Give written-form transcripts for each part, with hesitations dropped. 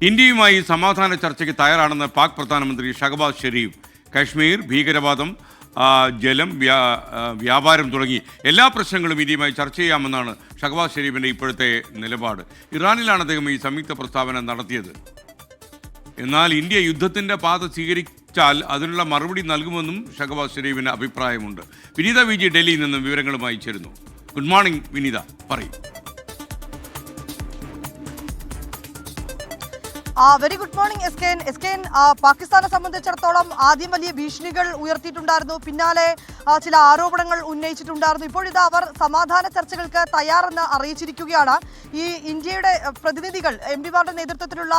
ഇന്ത്യയുമായി സമാധാന ചർച്ചയ്ക്ക് തയ്യാറാണെന്ന് പാക് പ്രധാനമന്ത്രി ഷഹബാസ് ഷെരീഫ്. കശ്മീർ, ഭീകരവാദം, ജലം, വ്യാപാരം തുടങ്ങി എല്ലാ പ്രശ്നങ്ങളും ഇന്ത്യയുമായി ചർച്ച ചെയ്യാമെന്നാണ് ഷഹബാസ് ഷെരീഫിൻ്റെ ഇപ്പോഴത്തെ നിലപാട്. ഇറാനിലാണ് അദ്ദേഹം ഈ സംയുക്ത പ്രസ്താവന നടത്തിയത്. എന്നാൽ ഇന്ത്യ യുദ്ധത്തിൻ്റെ പാത സ്വീകരിച്ചാൽ അതിനുള്ള മറുപടി നൽകുമെന്നും ഷഹബാസ് ഷെരീഫിന് അഭിപ്രായമുണ്ട്. വിനീത വിജി ഡൽഹിയിൽ നിന്നും വിവരങ്ങളുമായി ചേരുന്നു. ഗുഡ് മോർണിംഗ് വിനീത, പറയും. Very good morning S K. പാകിസ്ഥാനെ സംബന്ധിച്ചിടത്തോളം ആദ്യം വലിയ ഭീഷണികൾ ഉയർത്തിയിട്ടുണ്ടായിരുന്നു, പിന്നാലെ ചില ആരോപണങ്ങൾ ഉന്നയിച്ചിട്ടുണ്ടായിരുന്നു. ഇപ്പോഴിതാ അവർ സമാധാന ചർച്ചകൾക്ക് തയ്യാറെന്ന് അറിയിച്ചിരിക്കുകയാണ്. ഈ ഇന്ത്യയുടെ പ്രതിനിധികൾ, എംപിമാരുടെ നേതൃത്വത്തിലുള്ള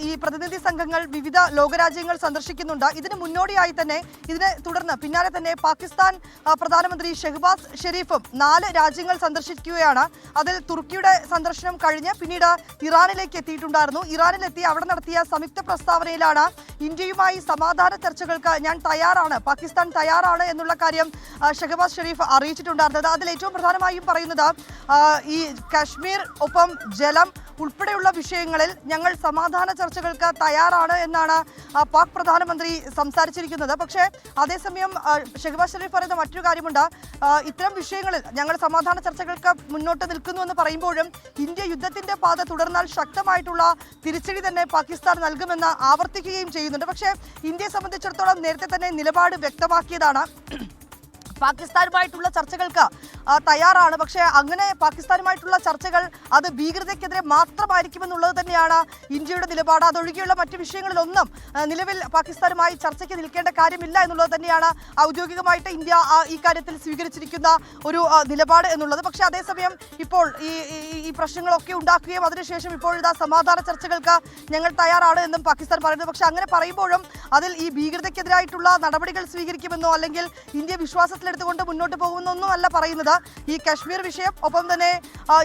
ഈ പ്രതിനിധി സംഘങ്ങൾ വിവിധ ലോകരാജ്യങ്ങൾ സന്ദർശിക്കുന്നുണ്ട്. ഇതിന് മുന്നോടിയായി തന്നെ, ഇതിനെ തുടർന്ന് പിന്നാലെ തന്നെ പാകിസ്ഥാൻ പ്രധാനമന്ത്രി ഷഹബാസ് ഷെരീഫും 4 രാജ്യങ്ങൾ സന്ദർശിക്കുകയാണ്. അതിൽ തുർക്കിയുടെ സന്ദർശനം കഴിഞ്ഞ് പിന്നീട് ഇറാനിലേക്ക് എത്തിയിട്ടുണ്ടായിരുന്നു. ഇറാനിലെത്തി അവിടെ നടത്തിയ സംയുക്ത പ്രസ്താവനയിലാണ് ഇന്ത്യയുമായി സമാധാന ചർച്ചകൾക്ക് ഞാൻ തയ്യാറാണ്, പാകിസ്ഥാൻ തയ്യാറാണ് എന്നുള്ള കാര്യം ഷഹബാസ് ഷെരീഫ് അറിയിച്ചിട്ടുണ്ടായിരുന്നത്. അതിൽ ഏറ്റവും പ്രധാനമായും പറയുന്നത് ഈ കാശ്മീർ ഒപ്പം ജലം ഉൾപ്പെടെയുള്ള വിഷയങ്ങളിൽ ഞങ്ങൾ സമാധാന ചർച്ചകൾക്ക് തയ്യാറാണ് എന്നാണ് പാക് പ്രധാനമന്ത്രി സംസാരിച്ചിരിക്കുന്നത്. പക്ഷേ അതേസമയം ഷഹബാസ് ഷെരീഫ് പറയുന്ന മറ്റൊരു കാര്യമുണ്ട്. ഇത്തരം വിഷയങ്ങളിൽ ഞങ്ങൾ സമാധാന ചർച്ചകൾക്ക് മുന്നോട്ട് നിൽക്കുന്നു എന്ന് പറയുമ്പോഴും ഇന്ത്യ യുദ്ധത്തിന്റെ പാത തുടർന്നാൽ ശക്തമായിട്ടുള്ള തിരിച്ചടി തന്നെ പാകിസ്ഥാൻ നൽകുമെന്ന് ആവർത്തിക്കുകയും ചെയ്യുന്നുണ്ട്. പക്ഷേ ഇന്ത്യയെ സംബന്ധിച്ചിടത്തോളം നേരത്തെ തന്നെ നിലപാട് വ്യക്തമാക്കിയതാണ്. പാകിസ്ഥാനുമായിട്ടുള്ള ചർച്ചകൾക്ക് തയ്യാറാണ്. പക്ഷേ അങ്ങനെ പാകിസ്ഥാനുമായിട്ടുള്ള ചർച്ചകൾ അത് ഭീകരതയ്ക്കെതിരെ മാത്രമായിരിക്കുമെന്നുള്ളത് തന്നെയാണ് ഇന്ത്യയുടെ നിലപാട്. അതൊഴികെയുള്ള മറ്റു വിഷയങ്ങളിലൊന്നും നിലവിൽ പാകിസ്ഥാനുമായി ചർച്ചയ്ക്ക് നിൽക്കേണ്ട കാര്യമില്ല എന്നുള്ളത് തന്നെയാണ് ഔദ്യോഗികമായിട്ട് ഇന്ത്യ ഈ കാര്യത്തിൽ സ്വീകരിച്ചിരിക്കുന്ന ഒരു നിലപാട് എന്നുള്ളത്. പക്ഷേ അതേസമയം ഇപ്പോൾ ഈ പ്രശ്നങ്ങളൊക്കെ ഉണ്ടാക്കുകയും അതിനുശേഷം ഇപ്പോഴിതാ സമാധാന ചർച്ചകൾക്ക് ഞങ്ങൾ തയ്യാറാണ് എന്നും പാകിസ്ഥാൻ പറയുന്നത്. പക്ഷേ അങ്ങനെ പറയുമ്പോഴും അതിൽ ഈ ഭീകരതയ്ക്കെതിരായിട്ടുള്ള നടപടികൾ സ്വീകരിക്കുമെന്നോ അല്ലെങ്കിൽ ഇന്ത്യ വിശ്വാസത്തിലെടുത്തുകൊണ്ട് മുന്നോട്ട് പോകുമെന്നൊന്നും അല്ല പറയുന്നത്. ഈ കാശ്മീർ വിഷയം, ഒപ്പം തന്നെ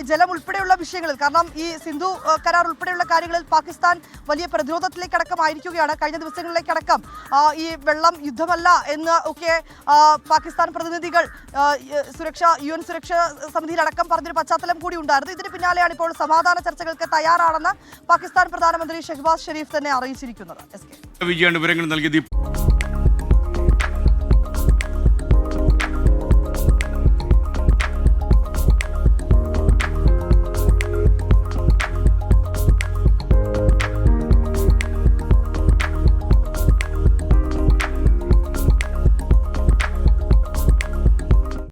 ജലം ഉൾപ്പെടെയുള്ള വിഷയങ്ങളിൽ, കാരണം ഈ സിന്ധു കരാർ ഉൾപ്പെടെയുള്ള കാര്യങ്ങളിൽ പാകിസ്ഥാൻ വലിയ പ്രതിരോധത്തിലേക്കടക്കമായിരിക്കുകയാണ്. കഴിഞ്ഞ ദിവസങ്ങളിലേക്കടക്കം ഈ വെള്ളം യുദ്ധമല്ല എന്ന് ഒക്കെ പാകിസ്ഥാൻ പ്രതിനിധികൾ UN സുരക്ഷാ സമിതിയിലടക്കം പറഞ്ഞൊരു പശ്ചാത്തലം കൂടി ഉണ്ടായിരുന്നു. ഇതിന് പിന്നാലെയാണ് ഇപ്പോൾ സമാധാന ചർച്ചകൾക്ക് തയ്യാറാണെന്ന് പാകിസ്ഥാൻ പ്രധാനമന്ത്രി ഷഹബാസ് ഷെരീഫ് തന്നെ അറിയിച്ചിരിക്കുന്നത്. വിജയാണ് വിവരങ്ങൾ നൽകിയത്.